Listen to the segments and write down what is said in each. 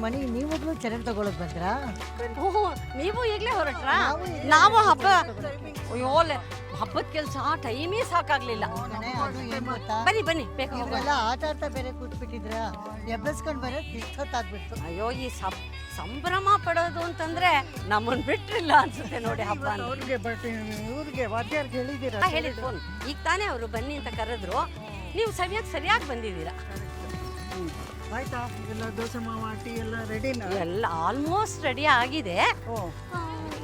ಮಣಿ ನೀವಾಗ್ಲೂ ಚರಣ್ ತಗೊಳಕ್ ಬಂದ್ರಾ? ಓಹೋ, ನೀವು ಈಗಲೇ ಹೊರಟ್ರಾ? ನಾವು ಈಗ್ಲೇ ನಾವು ಹಬ್ಬ ಹೊರಟ್ವಿ. ಅಯ್ಯೋ ಹಬ್ಬದ ಕೆಲಸ ಟೈಮೇ ಸಾಕಾಗ್ಲಿಲ್ಲ. ಕಣೆ, ಅದು ಏನ್ ಗೊತ್ತಾ? ಬನ್ನಿ ಬನ್ನಿ ಬೇಗ ಹೋಗೋಣ. ಇವ್ರೆಲ್ಲ ಆಟ ಆಡ್ತಾ ಬೇರೆ ಕೂತ್ಬಿಟ್ಟಿದ್ರ, ಎಬ್ಬಸ್ಕೊಂಡ್ ಬರೋದ್ ಇಷ್ಟೊತ್ತಾಗ್ಬಿಡ್ತು. ಅಯ್ಯೋ ಈ ಸಂಭ್ರಮ ಪಡೋದು ಅಂತಂದ್ರೆ ನಮ್ಮನ್ ಬಿಟ್ರಿಲ್ಲ ಅನ್ಸುತ್ತೆ ನೋಡಿ ಹಬ್ಬ ಅಂತ. ಅವ್ರಿಗೆ ಇವ್ರಿಗೆ ವಾದ್ಯಾರ್ಗೆ ಹೇಳಿದ್ದೀರಾ? ಹೇಳಿದ್ ಫೋನ್ ಈಗ ತಾನೇ ಅವರು ಬನ್ನಿ ಅಂತ ಕರೆದ್ರು. ನೀವು ಸರಿಯಾಗಿ ಬಂದಿದ್ದೀರಾ. ಆಯ್ತಾ ಎಲ್ಲ ದೋಸೆ ಮಾವ ಟೀ ಎಲ್ಲ ರೆಡಿನಾ? ಎಲ್ಲ ಆಲ್ಮೋಸ್ಟ್ ರೆಡಿ ಆಗಿದೆ.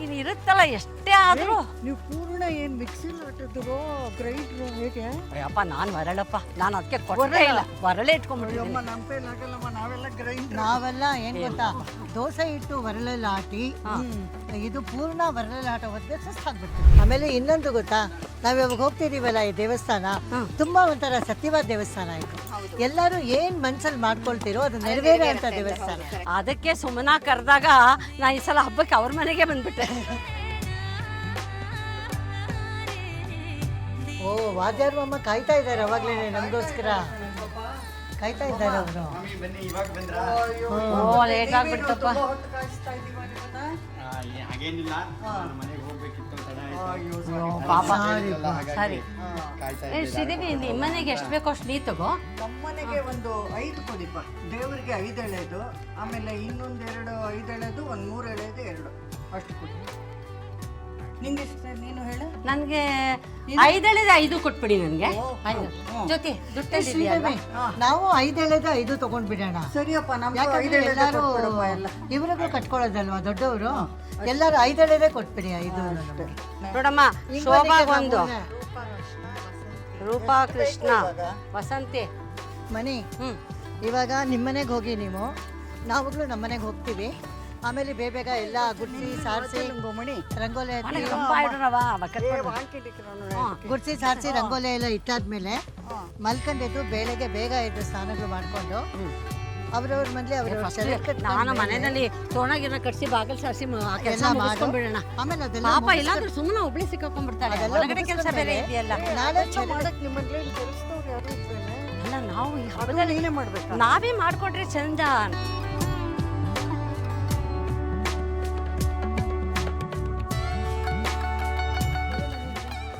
ಇನ್ನು ಇರುತ್ತಲ್ಲ ಎಷ್ಟೇ ಆದ್ರೂ. ನೀವು ಪೂರ್ಣ ಏನ್ ಮಿಕ್ಸಿಲ್ ಆಟಿದ್ರು ಗ್ರೈಂಡ್ರು ಹೇಗೆ? ಅಯ್ಯಪ್ಪ ನಾನ್ ವರಳಪ್ಪ, ನಾನು ಅದಕ್ಕೆ ಕೊಡಲೇ ಇಲ್ಲ, ವರಳೆ ಇಟ್ಕೊಂಡ್ಬಿಟ್ಟಿದ್ದೀನಿ. ನಮ್ಮ ಕೈಲಾಗಲ್ಲಮ್ಮ, ನಾವೆಲ್ಲ ಏನ್ ಗೊತ್ತಾ, ದೋಸೆ ಇಟ್ಟು ವರಳೆಲ್ಲ ಆಟಿ, ಇದು ಪೂರ್ಣ ವರಳೆಲ್ಲ ಆಟ ಹೊತ್ತಿಗೆ ಸುಸ್ತಾಗ್ಬಿಡ್ತು. ಆಮೇಲೆ ಇನ್ನೊಂದು ಗೊತ್ತಾ, ನಾವ್ ಇವಾಗ ಹೋಗ್ತಿದೀವಲ್ಲ ಈ ದೇವಸ್ಥಾನ ತುಂಬಾ ಒಂಥರ ಸತ್ಯವಾದ ದೇವಸ್ಥಾನ ಆಯ್ತು. ಎಲ್ಲರೂ ಏನ್ ಮನ್ಸಲ್ಲಿ ಮಾಡ್ಕೊಳ್ತಿರೋ ಅದು ನೆರವೇರೋ ಅಂತ ದೇವಸ್ಥಾನ. ಅದಕ್ಕೆ ಸುಮ್ಮನ ಕರೆದಾಗ ನಾ ಈ ಸಲ ಹಬ್ಬಕ್ಕೆ ಅವ್ರ ಮನೆಗೆ ಬಂದ್ಬಿಟ್ಟೆ. ಓ ವಾದ್ಯಾರು ಅಮ್ಮ ಕಾಯ್ತಾ ಇದ್ದಾರೆ ಅವಾಗ್ಲೇ ನಮಗೋಸ್ಕರ ಕಾಯ್ತಾ ಇದ್ದಾರೆ ಅವರು. ಓ ಲೇಟ್ ಆಗ್ಬಿಡ್ತಪ್ಪ. ಹಾಗೇನಿಲ್ಲ, ಮನೆಗೆ ಹೋಗ್ಬೇಕಿತ್ತು, ತಡ ಪಾಪ ಸರಿ. ಶ್ರೀದೇವಿ ನಿಮ್ಮ ಮನೆಗೆ ಎಷ್ಟು ಬೇಕೋ ಅಷ್ಟು ನೀ ತಗೋ. ನಮ್ಮನೆಗೆ ಒಂದು 5 ಕೊಡಿಪ್ಪ, ದೇವರಿಗೆ 5 ಎಳೆದು, ಆಮೇಲೆ ಇನ್ನೊಂದು 2 5 ಎಳೆದು, ಒಂದು 3 ಎಳೆದು 2 ಅಷ್ಟು ಕೊಡಿ. ನಿಂಗೆ ನೀನು ಹೇಳು. ನನ್ಗೆ 5 ಎಳೆದ 5 ಕೊಟ್ಬಿಡಿ ನನ್ಗೆ. ಜೊತೆ ದುಡ್ಡು ನಾವು 5 ಎಳೆದ 5 ತಗೊಂಡ್ಬಿಡೋಣ. ಸರಿಯಪ್ಪ, ಎಲ್ಲರೂ ಇವ್ರಿಗೂ ಕಟ್ಕೊಳ್ಳೋದಲ್ವಾ ದೊಡ್ಡವರು, ಎಲ್ಲರೂ 5 ಎಳೆದೇ ಕೊಟ್ಬಿಡಿ. 5 ನೋಡಮ್ಮ, ಶೋಭಾಗೊಂದು, ರೂಪಾ ಕೃಷ್ಣ, ವಸಂತಿ ಮನಿ. ಇವಾಗ ನಿಮ್ಮನೆಗೆ ಹೋಗಿ ನೀವು, ನಾವಾಗ್ಲೂ ನಮ್ಮನೆಗೆ ಹೋಗ್ತೀವಿ. ಆಮೇಲೆ ಬೇಗ ಎಲ್ಲ ಗುಡ್ಸಿ ಸಾರಿಸಿ ರಂಗೋಲಿ ಗುಡ್ಸಿ ಸಾರಿಸಿ ರಂಗೋಲಿ ಎಲ್ಲ ಇಟ್ಟಾದ್ಮೇಲೆ ಮಲ್ಕೊಂಡೆದ್ದು ಬೆಳಗ್ಗೆ ಬೇಗ ಎದ್ದು ಸ್ನಾನಗಳು ಮಾಡ್ಕೊಂಡು ಅವ್ರವ್ರ ಮನೇಲಿ ನಾನು ಮನೆಯಲ್ಲಿ ತೋರಣಗಿರ ಕಟ್ಸಿ ಬಾಗಿಲು ಸಾರಿಸಿ ಮಾಡ್ಕೊಂಡ್ಬಿಡೋಣ. ಆಮೇಲೆ ಅದೆಲ್ಲ ಪಾಪ ಇಲ್ಲಾಂದ್ರೆ ಸುಮ್ಮನೆ ಒಬ್ಳಿ ಸಿಕ್ಕಾಕೊಂಡ್ಬಿಡ್ತಾರೆ. ಒಳಗಡೆ ಕೆಲಸ ಬೇರೆ ಇದೆಯಲ್ಲ. ನಾಳೆ ನಿಮ್ಮ ಮನೇಲಿ ಕೆಲಸದವ್ರು ಯಾರು ಇದ್ರೇನೆ? ಅಲ್ಲ, ನಾವು ಈ ಹಬ್ಬದಲ್ಲಿ ಏನೇ ಮಾಡ್ಬೇಕು, ನಾವೇ ಮಾಡ್ಕೊಟ್ರೆ ಚಂದ.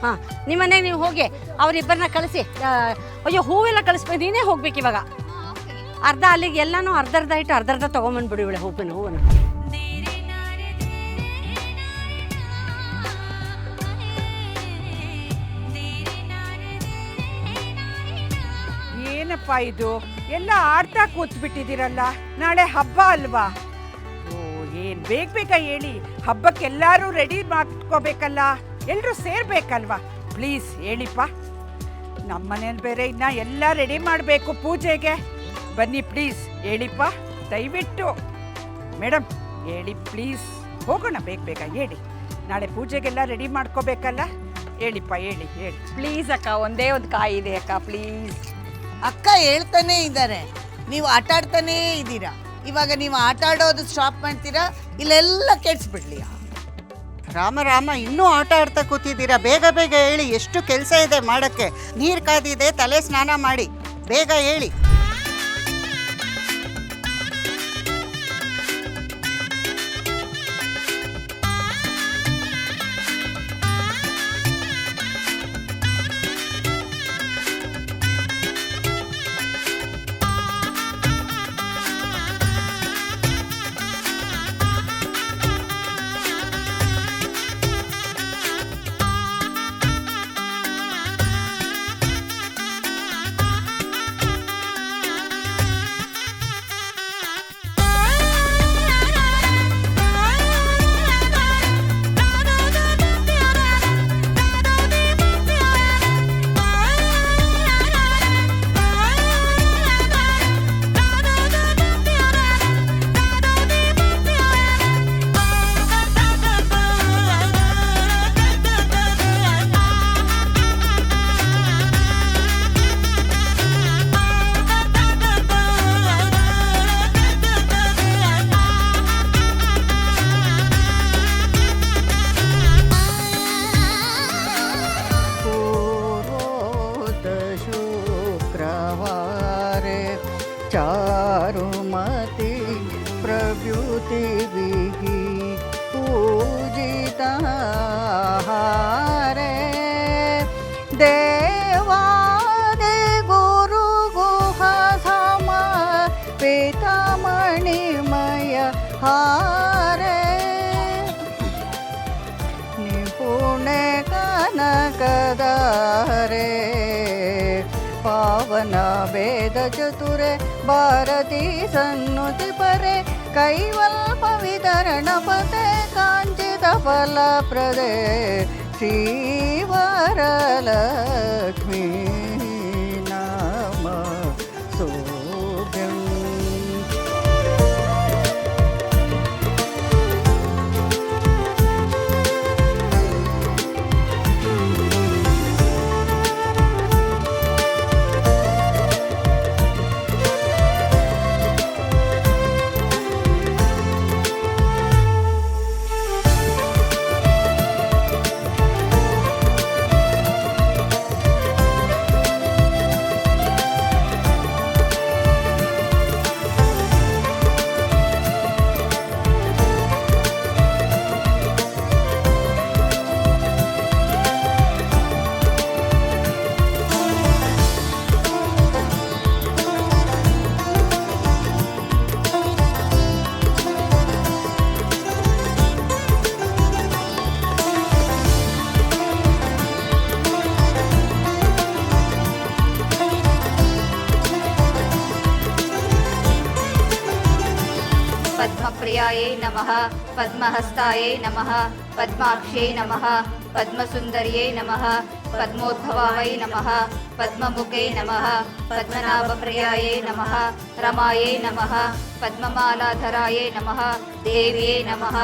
ಹಾ, ನಿಮ್ಮನೆಗೆ ನೀವು ಹೋಗಿ ಅವ್ರಿಬ್ಬರನ್ನ ಕಳಿಸಿ. ಅಯ್ಯೋ ಹೂವೆಲ್ಲ ಕಳಿಸ್ಬೇಕು, ನೀನೇ ಹೋಗ್ಬೇಕು ಇವಾಗ. ಅರ್ಧ ಅಲ್ಲಿಗೆ ಎಲ್ಲಾನು ಅರ್ಧ ಇಟ್ಟು ಅರ್ಧ ತಗೊಂಬಂದ್ಬಿಡಿ ಇವಳೆ ಹೂವನ್ನು. ಏನಪ್ಪ ಇದು ಎಲ್ಲ ಆಡ್ತಾ ಕೂತ್ಬಿಟ್ಟಿದ್ದೀರಲ್ಲ, ನಾಳೆ ಹಬ್ಬ ಅಲ್ವಾ? ಓ ಏನ್ ಬೇಗ ಹೇಳಿ, ಹಬ್ಬಕ್ಕೆ ಎಲ್ಲರೂ ರೆಡಿ ಮಾಡ್ಕೋಬೇಕಲ್ಲ, ಎಲ್ಲರೂ ಸೇರ್ಬೇಕಲ್ವಾ? ಪ್ಲೀಸ್ ಹೇಳಿಪ್ಪ. ನಮ್ಮ ಮನೇಲಿ ಬೇರೆ ಇನ್ನ ಎಲ್ಲ ರೆಡಿ ಮಾಡಬೇಕು ಪೂಜೆಗೆ. ಬನ್ನಿ ಪ್ಲೀಸ್ ಹೇಳಿಪ್ಪ, ದಯವಿಟ್ಟು. ಮೇಡಮ್ ಹೇಳಿ ಪ್ಲೀಸ್, ಹೋಗೋಣ ಬೇಗ ಹೇಳಿ. ನಾಳೆ ಪೂಜೆಗೆಲ್ಲ ರೆಡಿ ಮಾಡ್ಕೋಬೇಕಲ್ಲ, ಹೇಳಿಪ್ಪ ಹೇಳಿ. ಪ್ಲೀಸ್ ಅಕ್ಕ, ಒಂದೇ ಒಂದು ಕಾಯಿ ಇದೆ ಅಕ್ಕ, ಪ್ಲೀಸ್. ಅಕ್ಕ ಹೇಳ್ತಾನೆ ಇದ್ದಾರೆ, ನೀವು ಆಟ ಆಡ್ತಾನೇ ಇದ್ದೀರಾ. ಇವಾಗ ನೀವು ಆಟ ಆಡೋದು ಸ್ಟಾಪ್ ಮಾಡ್ತೀರಾ, ಇಲ್ಲೆಲ್ಲ ಕೆಡ್ಸ್ಬಿಡ್ಲಿ. ರಾಮ ಇನ್ನೂ ಆಟ ಆಡ್ತಾ ಕೂತಿದ್ದೀರಾ? ಬೇಗ ಹೇಳಿ, ಎಷ್ಟು ಕೆಲಸ ಇದೆ ಮಾಡಕ್ಕೆ. ನೀರು ಕಾದಿದೆ, ತಲೆ ಸ್ನಾನ ಮಾಡಿ, ಬೇಗ ಹೇಳಿ. ಚಾರುಮತಿ ದ್ಯುತಿಭಿः पूजिताहारे देवादि गुरुगुह समर्पितमणिमय हारे निपुणे कनकदारे पावन वेद चतुरे भारती सन्नुति परे कैवल्प वितरण पते कांचित फलप्रदे श्रीवरलक्ष्मी नाम सोऽभ्यम् पद्मप्रियायै नमः, पद्महस्तायै नमः, पद्माक्षै नमः, पद्मसुन्दर्यै नमः, पद्मोद्भवायै नमः, पद्ममुखे नमः, पद्मनाभप्रियायै नमः, रमायै नमः, पद्ममालाधरायै नमः, देव्यै नमः,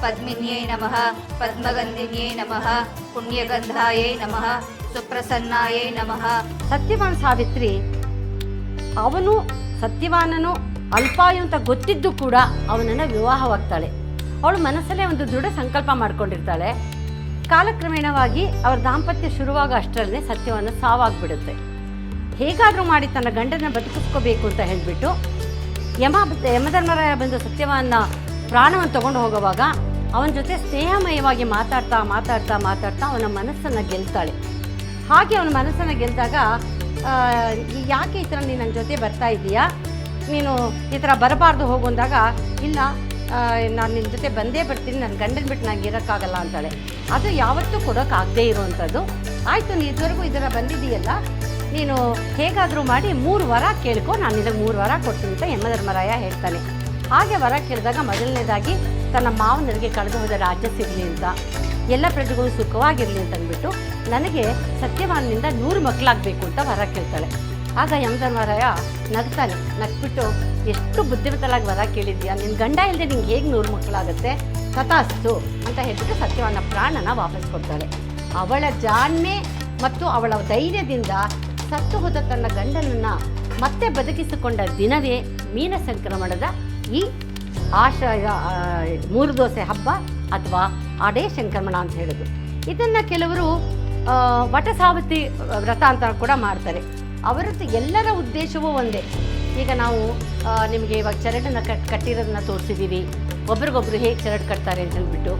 पद्मिन्यै नमः, पद्मगन्धिन्यै नमः, पुण्यगन्धायै नमः, सुप्रसन्नायै नमः. ಸತ್ಯವಾನ್ ಸಾವಿತ್ರಿ ಅವನು ಸತ್ಯವಾನನು ಅಲ್ಪಾಯು ಅಂತ ಗೊತ್ತಿದ್ದು ಕೂಡ ಅವನನ್ನು ವಿವಾಹವಾಗ್ತಾಳೆ. ಅವಳು ಮನಸ್ಸಲ್ಲೇ ಒಂದು ದೃಢ ಸಂಕಲ್ಪ ಮಾಡ್ಕೊಂಡಿರ್ತಾಳೆ. ಕಾಲಕ್ರಮೇಣವಾಗಿ ಅವರ ದಾಂಪತ್ಯ ಶುರುವಾಗ ಅಷ್ಟರಲ್ಲೇ ಸತ್ಯವಾನ ಸಾವಾಗ್ಬಿಡುತ್ತೆ. ಹೇಗಾದರೂ ಮಾಡಿ ತನ್ನ ಗಂಡನ ಬದುಕಿಸ್ಕೋಬೇಕು ಅಂತ ಹೇಳಿಬಿಟ್ಟು ಯಮಧರ್ಮರಾಯ ಬಂದು ಸತ್ಯವಾನ ಪ್ರಾಣವನ್ನು ತಗೊಂಡು ಹೋಗುವಾಗ ಅವನ ಜೊತೆ ಸ್ನೇಹಮಯವಾಗಿ ಮಾತಾಡ್ತಾ ಮಾತಾಡ್ತಾ ಮಾತಾಡ್ತಾ ಅವನ ಮನಸ್ಸನ್ನು ಗೆಲ್ತಾಳೆ. ಹಾಗೆ ಅವನ ಮನಸ್ಸನ್ನು ಗೆದ್ದಾಗ ಯಾಕೆ ಈ ಥರ ನೀನು ನನ್ನ ಜೊತೆ ಬರ್ತಾ ಇದ್ದೀಯಾ, ನೀನು ಈ ಥರ ಬರಬಾರ್ದು ಹೋಗು ಅಂದಾಗ, ಇಲ್ಲ ನಾನು ನಿನ್ನ ಜೊತೆ ಬಂದೇ ಬರ್ತೀನಿ, ನನ್ನ ಗಂಡನ ಬಿಟ್ಟು ನಂಗೆ ಇರೋಕ್ಕಾಗಲ್ಲ ಅಂತಾಳೆ. ಅದು ಯಾವತ್ತೂ ಕೊಡೋಕ್ಕಾಗದೇ ಇರುವಂಥದ್ದು. ಆಯಿತು, ನೀ ಇದುವರೆಗೂ ಈ ಥರ ಬಂದಿದ್ದೀಯಲ್ಲ, ನೀನು ಹೇಗಾದರೂ ಮಾಡಿ 3 ವರ ಕೇಳ್ಕೊ, ನಾನು ನಿನಗೆ 3 ವರ ಕೊಡ್ತೀನಿ ಅಂತ ಯಮಧರ್ಮರಾಯ ಹೇಳ್ತಾನೆ. ಹಾಗೆ ವರ ಕೇಳಿದಾಗ ಮೊದಲನೇದಾಗಿ ತನ್ನ ಮಾವನರಿಗೆ ಕಳೆದು ಹೋದ ರಾಜ್ಯ ಸಿಗಲಿ ಅಂತ, ಎಲ್ಲ ಪ್ರಜೆಗಳು ಸುಖವಾಗಿರಲಿ ಅಂತ ಅಂದ್ಬಿಟ್ಟು ನನಗೆ ಸತ್ಯವಾನಿಂದ 100 ಮಕ್ಕಳಾಗಬೇಕು ಅಂತ ವರ ಕೇಳ್ತಾಳೆ. ಆಗ ಯಮಧರ್ಮರಾಯ ನಗ್ತಾನೆ. ನಗ್ಬಿಟ್ಟು, ಎಷ್ಟು ಬುದ್ಧಿವಂತಲಾಗಿ ವರ ಕೇಳಿದ್ಯಾ, ನಿನ್ನ ಗಂಡ ಇಲ್ಲದೆ ನಿಂಗೆ ಹೇಗೆ 100 ಮಕ್ಕಳಾಗುತ್ತೆ, ತಥಾಸ್ತು ಅಂತ ಹೇಳ್ಬಿಟ್ಟು ಸತ್ಯವಾನ ಪ್ರಾಣನ ವಾಪಸ್ ಕೊಡ್ತಾಳೆ. ಅವಳ ಜಾಣ್ಮೆ ಮತ್ತು ಅವಳ ಧೈರ್ಯದಿಂದ ಸತ್ತು ಹೋದ ತನ್ನ ಗಂಡನನ್ನು ಮತ್ತೆ ಬದುಕಿಸಿಕೊಂಡ ದಿನವೇ ಮೀನ ಸಂಕ್ರಮಣದ ಈ ಆಶಯ 3 ದೋಸೆ ಹಬ್ಬ ಅಥವಾ ಆಡೇ ಸಂಕ್ರಮಣ ಅಂತ ಹೇಳೋದು. ಇದನ್ನು ಕೆಲವರು ವಟಸಾವತಿ ವ್ರತ ಅಂತ ಕೂಡ ಮಾಡ್ತಾರೆ. ಅವರದ್ದು ಎಲ್ಲರ ಉದ್ದೇಶವೂ ಒಂದೇ. ಈಗ ನಾವು ನಿಮಗೆ ಇವಾಗ ಚರಡನ್ನು ಕಟ್ಟಿರೋದನ್ನ ತೋರಿಸಿದ್ದೀವಿ. ಒಬ್ರಿಗೊಬ್ರು ಹೇಗೆ ಚರಡು ಕಟ್ತಾರೆ ಅಂತ ಹೇಳ್ಬಿಟ್ಟು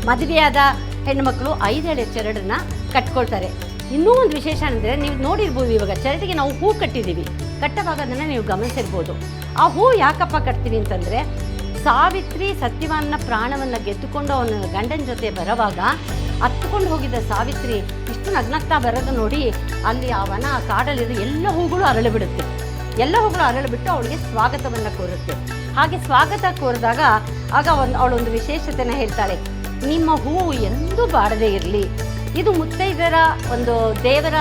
ಮದುವೆಯಾದ ಹೆಣ್ಣುಮಕ್ಕಳು 5 ಎಳೆ ಚರಡನ್ನು ಕಟ್ಕೊಳ್ತಾರೆ. ಇನ್ನೂ ಒಂದು ವಿಶೇಷ ಅಂದರೆ, ನೀವು ನೋಡಿರ್ಬೋದು, ಇವಾಗ ಚರಡಿಗೆ ನಾವು ಹೂ ಕಟ್ಟಿದ್ದೀವಿ. ಕಟ್ಟವಾಗ ಅದನ್ನು ನೀವು ಗಮನಿಸಿರ್ಬೋದು. ಆ ಹೂ ಯಾಕಪ್ಪ ಕಟ್ತೀವಿ ಅಂತಂದರೆ, ಸಾವಿತ್ರಿ ಸತ್ಯವಾನ್ನ ಪ್ರಾಣವನ್ನು ಗೆದ್ದುಕೊಂಡು ಅವನ ಗಂಡನ ಜೊತೆ ಬರೋವಾಗ ಹತ್ಕೊಂಡು ಹೋಗಿದ್ದ ಸಾವಿತ್ರಿ ಇಷ್ಟು ನಗ್ನಗ್ತಾ ಬರೋದು ನೋಡಿ, ಅಲ್ಲಿ ಅವನ ಕಾಡಲ್ಲಿರೋ ಎಲ್ಲ ಹೂಗಳು ಅರಳಿಬಿಡುತ್ತೆ. ಎಲ್ಲ ಹೂಗಳು ಅರಳಿಬಿಟ್ಟು ಅವಳಿಗೆ ಸ್ವಾಗತವನ್ನು ಕೋರುತ್ತೆ. ಹಾಗೆ ಸ್ವಾಗತ ಕೋರಿದಾಗ ಆಗ ಅವಳೊಂದು ವಿಶೇಷತೆನ ಹೇಳ್ತಾಳೆ, ನಿಮ್ಮ ಹೂವು ಎಂದೂ ಬಾಡದೇ ಇರಲಿ. ಇದು ಮುತ್ತೈದರ ಒಂದು ದೇವರ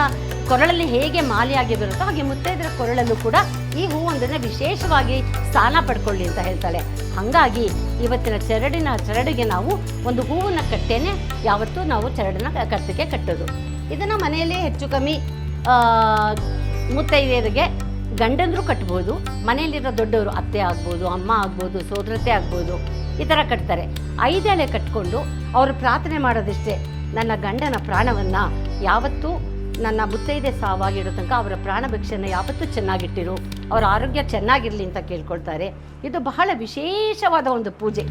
ಕೊರಳಲ್ಲಿ ಹೇಗೆ ಮಾಲೆಯಾಗಿ ಬರುತ್ತೋ ಹಾಗೆ ಮುತ್ತೈದರ ಕೊರಳಲ್ಲೂ ಕೂಡ ಈ ಹೂವೊಂದನ್ನು ವಿಶೇಷವಾಗಿ ಸ್ಥಾನ ಪಡ್ಕೊಳ್ಳಿ ಅಂತ ಹೇಳ್ತಾಳೆ. ಹಾಗಾಗಿ ಇವತ್ತಿನ ಚರಡಿಗೆ ನಾವು ಒಂದು ಹೂವನ್ನು ಕಟ್ಟೇನೆ ಯಾವತ್ತೂ ನಾವು ಚರಡನ್ನ ಕಟ್ಟೋದು. ಇದನ್ನು ಮನೆಯಲ್ಲೇ ಹೆಚ್ಚು ಕಮ್ಮಿ ಮುತ್ತೈದೆಯರಿಗೆ ಗಂಡಂದ್ರು ಕಟ್ಬೋದು, ಮನೆಯಲ್ಲಿರೋ ದೊಡ್ಡವರು ಅತ್ತೆ ಆಗ್ಬೋದು, ಅಮ್ಮ ಆಗ್ಬೋದು, ಸೋದರತೆ ಆಗ್ಬೋದು, ಈ ಥರ ಕಟ್ತಾರೆ. 5 ಎಳೆ ಕಟ್ಕೊಂಡು ಅವರು ಪ್ರಾರ್ಥನೆ ಮಾಡೋದಿಷ್ಟೇ, ನನ್ನ ಗಂಡನ ಪ್ರಾಣವನ್ನು ಯಾವತ್ತೂ ನನ್ನ ಮುತ್ತೈದೆ ಸಾವಾಗಿಡೋ ತನಕ ಅವರ ಪ್ರಾಣ ಭಿಕ್ಷೆಯನ್ನು ಯಾವತ್ತೂ ಚೆನ್ನಾಗಿಟ್ಟಿರು, ಅವರ ಆರೋಗ್ಯ ಚೆನ್ನಾಗಿರಲಿ ಅಂತ ಕೇಳ್ಕೊಳ್ತಾರೆ. ಇದು ಬಹಳ ವಿಶೇಷವಾದ ಒಂದು ಪೂಜೆ.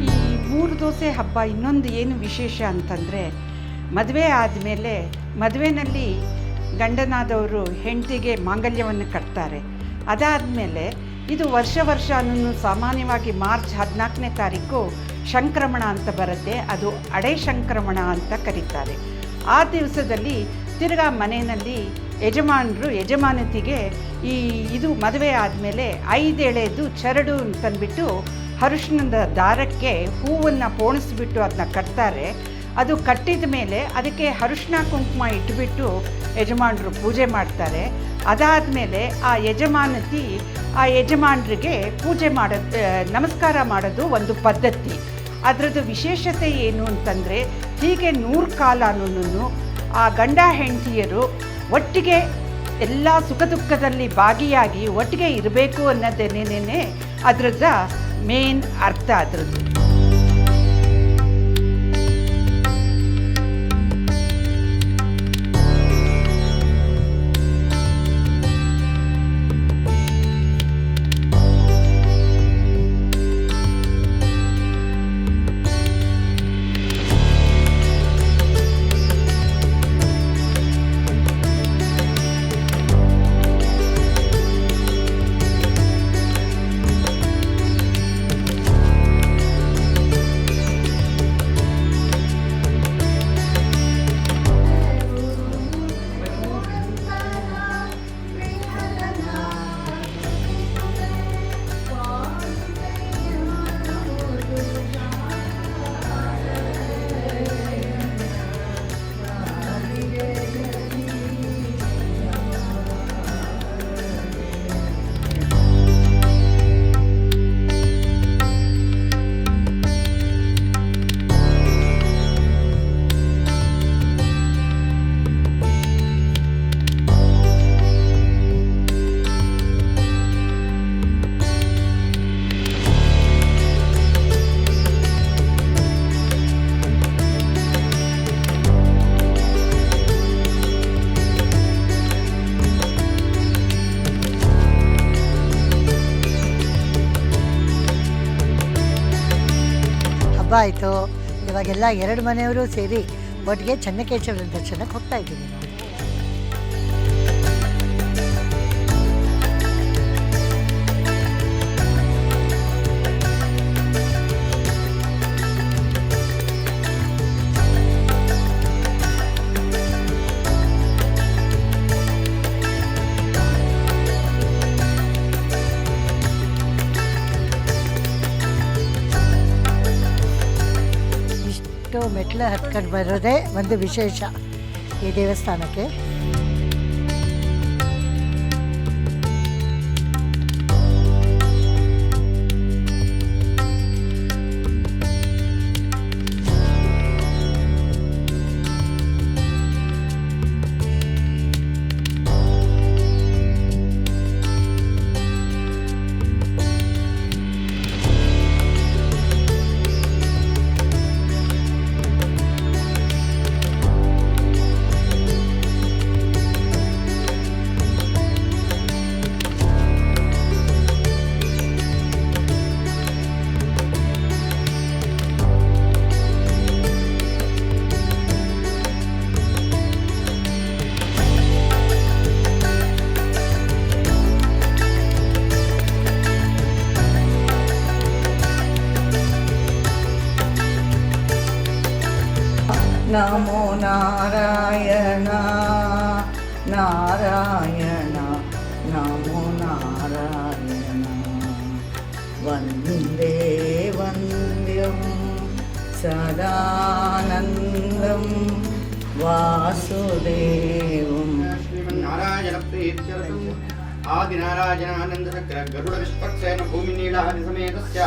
ಈ ಮೂರು ದೋಸೆ ಹಬ್ಬ ಇನ್ನೊಂದು ಏನು ವಿಶೇಷ ಅಂತಂದರೆ, ಮದುವೆ ಆದಮೇಲೆ ಮದುವೆನಲ್ಲಿ ಗಂಡನಾದವರು ಹೆಂಡತಿಗೆ ಮಾಂಗಲ್ಯವನ್ನು ಕಟ್ತಾರೆ. ಅದಾದಮೇಲೆ ಇದು ವರ್ಷನೂ ಸಾಮಾನ್ಯವಾಗಿ ಮಾರ್ಚ್ 14ನೇ ತಾರೀಕು ಸಂಕ್ರಮಣ ಅಂತ ಬರುತ್ತೆ. ಅದು ಅಡೆ ಸಂಕ್ರಮಣ ಅಂತ ಕರೀತಾರೆ. ಆ ದಿವಸದಲ್ಲಿ ತಿರ್ಗಾ ಮನೆಯಲ್ಲಿ ಯಜಮಾನತಿಗೆ ಇದು ಮದುವೆ ಆದಮೇಲೆ 5 ಎಳೆದು ಚರಡು ಅಂತಂದ್ಬಿಟ್ಟು ಅರಿಶಿಣದ ದಾರಕ್ಕೆ ಹೂವನ್ನು ಪೋಣಿಸ್ಬಿಟ್ಟು ಅದನ್ನ ಕಟ್ತಾರೆ. ಅದು ಕಟ್ಟಿದ ಮೇಲೆ ಅದಕ್ಕೆ ಅರಿಶಿಣ ಕುಂಕುಮ ಇಟ್ಬಿಟ್ಟು ಯಜಮಾನರು ಪೂಜೆ ಮಾಡ್ತಾರೆ. ಅದಾದಮೇಲೆ ಆ ಯಜಮಾನರಿಗೆ ಪೂಜೆ ಮಾಡೋದು, ನಮಸ್ಕಾರ ಮಾಡೋದು ಒಂದು ಪದ್ಧತಿ. ಅದರದ್ದು ವಿಶೇಷತೆ ಏನು ಅಂತಂದರೆ, ಹೀಗೆ 100 ಕಾಲನೂ ಆ ಗಂಡ ಹೆಂಡತಿಯರು ಒಟ್ಟಿಗೆ ಎಲ್ಲ ಸುಖ ದುಃಖದಲ್ಲಿ ಭಾಗಿಯಾಗಿ ಒಟ್ಟಿಗೆ ಇರಬೇಕು ಅನ್ನೋದೇನೇನೇ ಅದರದ ಮೇನ್ ಅರ್ಥ. ಅದರದ್ದು ಹಬ್ಬ ಆಯಿತು. ಇವಾಗೆಲ್ಲ 2 ಮನೆಯವರು ಸೇರಿ ಒಟ್ಟಿಗೆ ಚೆನ್ನಕೇಶವರ ದರ್ಶನಕ್ಕೆ ಹೋಗ್ತಾ ಇದ್ದೀವಿ ನಾವು. ಮೆಟ್ಲು ಹತ್ಕೊಂಡು ಬರೋದೇ ಒಂದು ವಿಶೇಷ ಈ ದೇವಸ್ಥಾನಕ್ಕೆ. ನಮೋ ನಾರಾಯಣ ನಾರಾಯಣ ನಮೋ ನಾರಾಯಣ ವಂದೇ ವಂದ್ಯಂ ಸದಾನಂದಂ ವಾಸುದೇವಂ. ನಾರಾಯಣ ಪ್ರೀತ್ಯರ್ಥಂ ಆದಿನಾರಾಯಣಾನಂದ ಚಕ್ರ ಗರುಡ ವಿಶ್ವಕ್ಸೇನ ಭೂಮಿ ನೀಳಾದಿ ಸಮೇತಸ್ಯ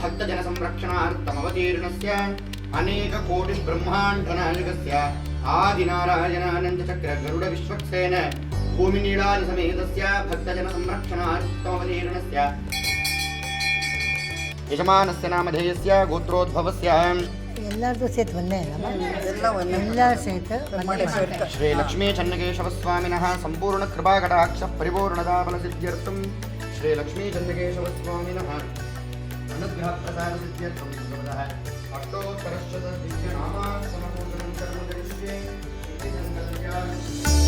ಭಕ್ತಜನ ಸಂರಕ್ಷಣಾರ್ಥಮವತೀರ್ಣಸ್ಯ ಅನೇಕ ಕೋಟಿ ಬ್ರಹ್ಮಾಂಡ ನಾಯಕಸ್ಯ ಆದಿನಾರಾಯಣಾನಂದ ಚಕ್ರ ಗರುಡ ವಿಶ್ವಕ್ಸೇನ ಭೂಮಿ ನೀಳಾದಿ ಸಮೇತಸ್ಯ ಭಕ್ತಜನ ಸಂರಕ್ಷಣಾರ್ಥಮವತೀರ್ಣಸ್ಯ ಯಜಮಾನಸ್ಯ ನಾಮಧೇಯಸ್ಯ ಗೋತ್ರೋದ್ಭವಸ್ಯ ಎಲ್ಲರದು ಸೇತು ಒಂದೇ ಅಲ್ಲ ಎಲ್ಲರ ಸೇತು ಶ್ರೀ ಲಕ್ಷ್ಮೀ ಚನ್ನಕೇಶವ ಸ್ವಾಮಿನಃ ಸಂಪೂರ್ಣ ಕೃಪಾಕಟಾಕ್ಷ ಪರಿಪೂರ್ಣತಾ ಫಲಸಿದ್ಧ್ಯರ್ಥಂ ಶ್ರೀ ಲಕ್ಷ್ಮೀ ಚನ್ನಕೇಶವ ಸ್ವಾಮಿನಃ ಅನುಗ್ರಹ ಪ್ರಸಾದ ಸಿದ್ಧ್ಯರ್ಥಂ ಭಗವತಃ ಅಷ್ಟೋತ್ತರಶತ ದಿವ್ಯ ನಾಮ ಸಮಪೂರ್ಣಂ ಕರ್ಮ ಕರಿಷ್ಯೆ ಇತಿ ಸಂಕಲ್ಪ್ಯ